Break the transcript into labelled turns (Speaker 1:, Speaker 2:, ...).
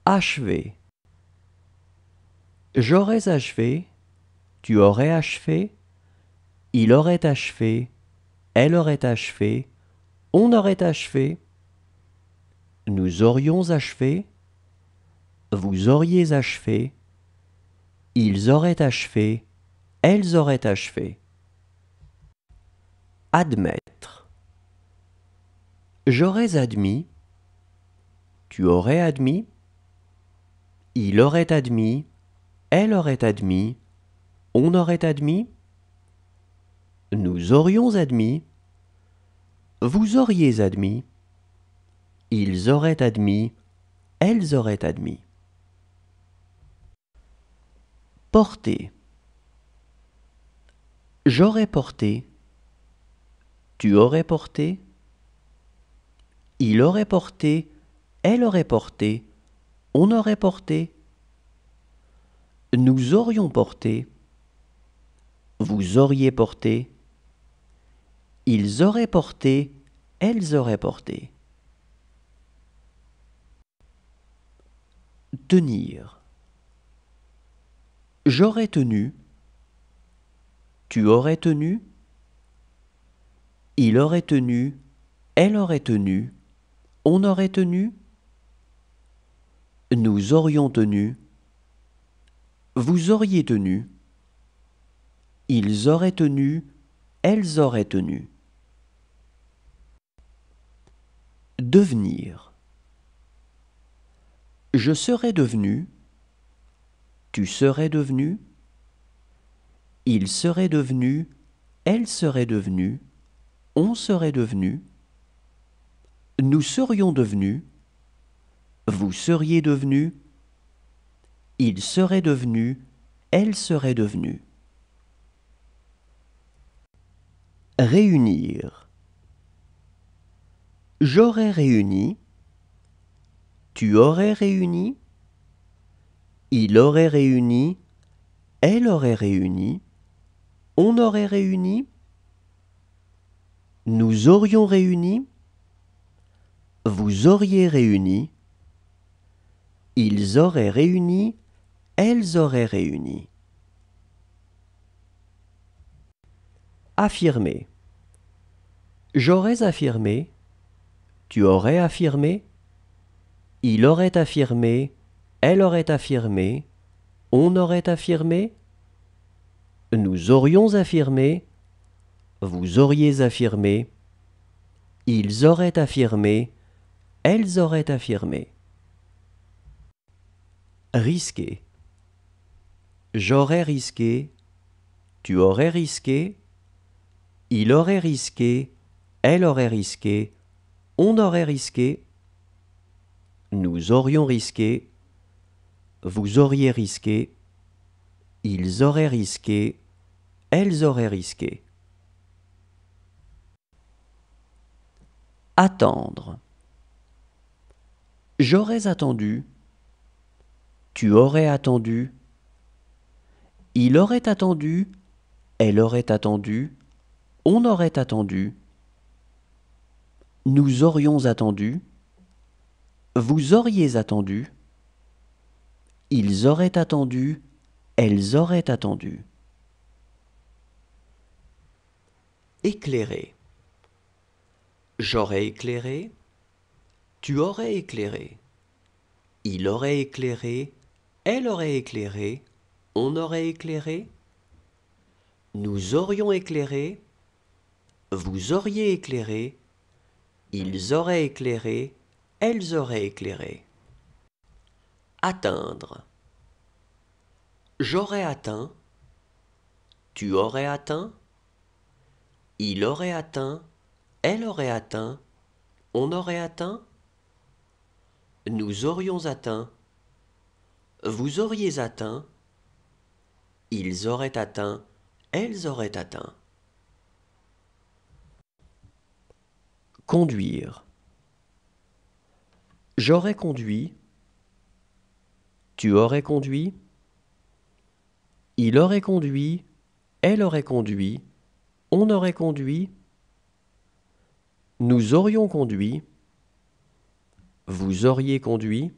Speaker 1: Achever. J'aurais achevé, tu aurais achevé, il aurait achevé, elle aurait achevé, on aurait achevé, nous aurions achevé, vous auriez achevé, ils auraient achevé, elles auraient achevé. Admettre. J'aurais admis, tu aurais admis, il aurait admis, elle aurait admis, on aurait admis, nous aurions admis, vous auriez admis, ils auraient admis, elles auraient admis. Porter. J'aurais porté, tu aurais porté, il aurait porté, elle aurait porté, on aurait porté, nous aurions porté, vous auriez porté, ils auraient porté, elles auraient porté. Tenir. J'aurais tenu, tu aurais tenu, il aurait tenu, elle aurait tenu, on aurait tenu, nous aurions tenu, vous auriez tenu, ils auraient tenu, elles auraient tenu. Devenir. Je serais devenu, tu serais devenu, il serait devenu, elle serait devenue, on serait devenu, nous serions devenus, vous seriez devenu, il serait devenu, elle serait devenue. Réunir. J'aurais réuni, tu aurais réuni, il aurait réuni, elle aurait réuni, on aurait réuni, nous aurions réuni, vous auriez réuni, ils auraient réuni, elles auraient réuni. Affirmer. J'aurais affirmé, tu aurais affirmé, il aurait affirmé, elle aurait affirmé, on aurait affirmé, nous aurions affirmé, vous auriez affirmé, ils auraient affirmé, elles auraient affirmé. Risquer. J'aurais risqué, tu aurais risqué, il aurait risqué, elle aurait risqué, on aurait risqué, nous aurions risqué, vous auriez risqué, ils auraient risqué, elles auraient risqué. Attendre. J'aurais attendu, tu aurais attendu, il aurait attendu, elle aurait attendu, on aurait attendu, nous aurions attendu, vous auriez attendu, ils auraient attendu, elles auraient attendu. Éclairer. J'aurais éclairé, tu aurais éclairé, il aurait éclairé, elle aurait éclairé, on aurait éclairé, nous aurions éclairé, vous auriez éclairé, ils auraient éclairé, elles auraient éclairé. Atteindre. J'aurais atteint, tu aurais atteint, il aurait atteint, elle aurait atteint, on aurait atteint, nous aurions atteint, vous auriez atteint, ils auraient atteint, elles auraient atteint. Conduire. J'aurais conduit, tu aurais conduit, il aurait conduit, elle aurait conduit, on aurait conduit, nous aurions conduit, vous auriez conduit,